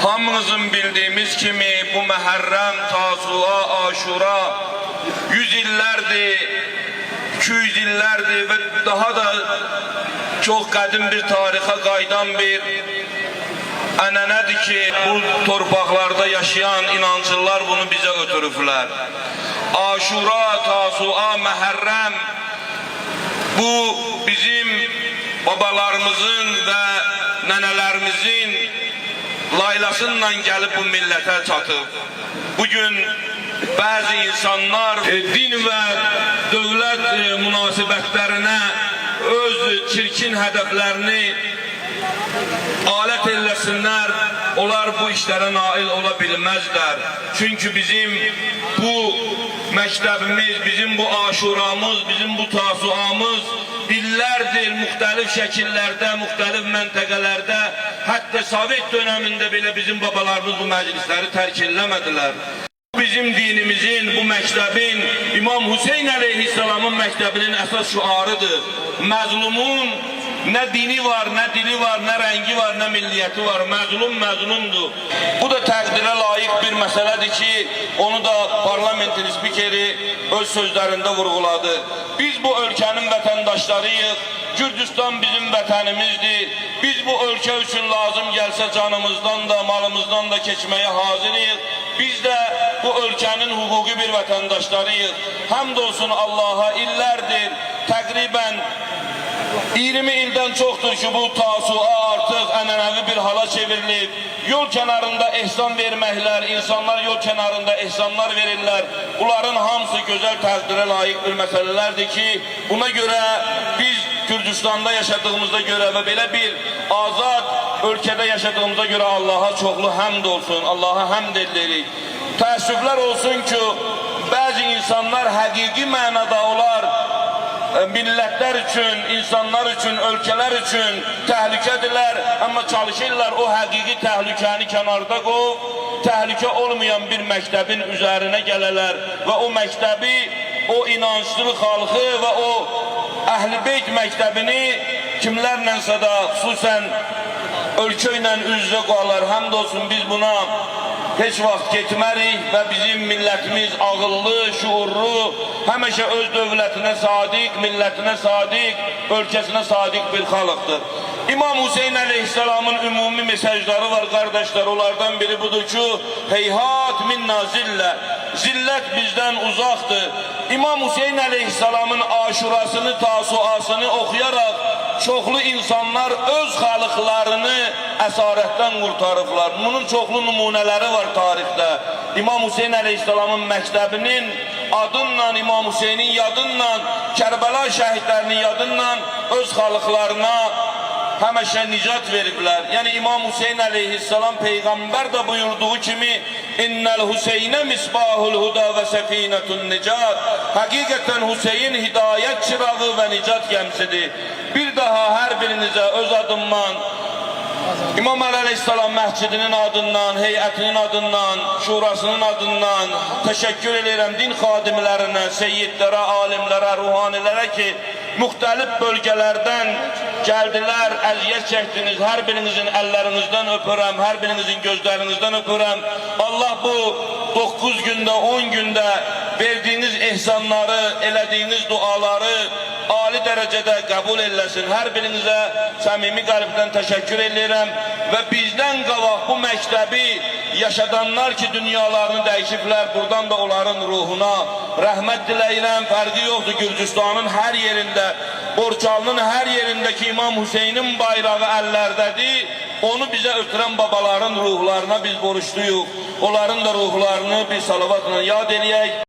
Hamımızın bildiğimiz kimi bu Muharrem, Tasua, Aşura 100 illerdir, 200 illerdir ve daha da çok kadim bir tarihe qaydan bir ənənədir ki, bu torpaqlarda yaşayan inancılar bunu bize ötürüblər. Aşura, Tasua, Muharrem bu bizim babalarımızın ve nənələrimizin laylasıyla gelip bu millete çatıb. Bugün bazı insanlar din ve devlet münasibətlərinə öz çirkin hedeflerini alet eylesinler, onlar bu işlere nail olabilmezler. Çünkü bizim bu məktəbimiz, bizim bu aşuramız, bizim bu tasuamız illerdir muhtelif şekillerde, muhtelif məntəqələrdə, hatta Sovet döneminde bile bizim babalarımız bu meclisleri terk eləmədilər. Bizim dinimizin, bu məktəbin, İmam Hüseyin Aleyhisselam'ın məktəbinin əsas şuarıdır. Məzlumun ne dini var, ne dili var, ne rengi var, ne milliyeti var. Məzlum məzlumdur. Bu da təqdirə layık bir məsələdir ki, onu da parlamentin spikeri öz sözlerinde vurguladı. Biz bu ülkenin vətəndaşlarıyıq. Gürcistan bizim vətənimizdir. Biz bu ülke için lazım gelse canımızdan da, malımızdan da keçmeye hazırıyıq. Biz de bu ülkenin hukuki bir vətəndaşlarıyıq. Hamdolsun Allah'a illerdir. Təqribən 20 ildən çoxdur ki, bu tasua artıq ənənəvi bir hala çevrilib. Yol kənarında ehsan verməklər, insanlar yol kənarında ehsanlar verirlər. Bunların hamısı gözəl təqdirə layiq bir məsələlərdir ki, buna görə biz Gürcistanda yaşadığımızda görə və belə bir azad ölkədə yaşadığımıza görə Allah'a çoxlu həmd olsun, Allah'a həmd edirik. Təəssüflər olsun ki, bəzi insanlar həqiqi mənada olar, millətlər üçün, insanlar üçün, ölkələr üçün təhlükədirlər, amma çalışırlar o həqiqi təhlükəni kənarda qoyub, təhlükə olmayan bir məktəbin üzərinə gələlər və o məktəbi, o inanclı xalqı və o Əhl-i Beyt məktəbini kimlərlənsə də xüsusən ölkə ilə üz-üzə qoyarlar. Həmd olsun biz buna heç vaxt getmərik və bizim millətimiz ağıllı, şuurlu, həmişə öz dövlətinə sadiq, millətinə sadiq, ölkəsinə sadiq bir xalqdır. İmam Hüseyin Aleyhisselam'ın ümumi mesajları var kardeşler. Onlardan biri budur ki, heyhat minna zillə, zillət bizden uzaktır. İmam Hüseyin Aleyhisselam'ın aşurasını, tasuasını okuyarak çoxlu insanlar öz xalqlarını əsarətdən qurtarıblar. Bunun çoxlu nümunələri var tarixdə. İmam Hüseyin Aleyhisselam'ın məktəbinin adınla, İmam Hüseynin yadınla, Kərbəla şəhidlərinin yadınla öz xalqlarına həmişə nicat veriblər. Yəni İmam Hüseyin Aleyhisselam Peygamber de buyurduğu kimi İnnəl Hüseynə misbahul huda və səfinətun nicat. Həqiqətən Hüseyin hidayət çırağı və nicat gəmsidir. Bir daha hər birinizə öz adımdan, İmam Əli Aleyhisselam məscidinin adından, heyətinin adından, şurasının adından təşəkkür edirəm din xadimlərinə, seyyidlərə, alimlərə, ruhanilərə ki, müxtəlif bölgələrdən gəldilər, əziyyət çəkdiniz. Hər birinizin əllərinizdən öpürəm, hər birinizin gözlərinizdən öpürəm. Allah bu 9 gündə, 10 gündə verdiğiniz ehsanları, elədiyiniz duaları ali dərəcədə qəbul eləsin. Hər birinizə səmimi qəlbdən təşəkkür edirəm və bizdən qabaq bu məktəbi yaşadanlar ki, dünyalarını dəyişiblər, buradan da onların ruhuna rəhmət diləyirəm. Fərqi yoxdur, Gürcistanın hər yerində, Borçalının hər yerindəki İmam Hüseynin bayrağı əllərdədir. Onu bizə ötürən babaların ruhlarına biz borçluyuq. Onların da ruhlarını bir salavatla yad eləyək.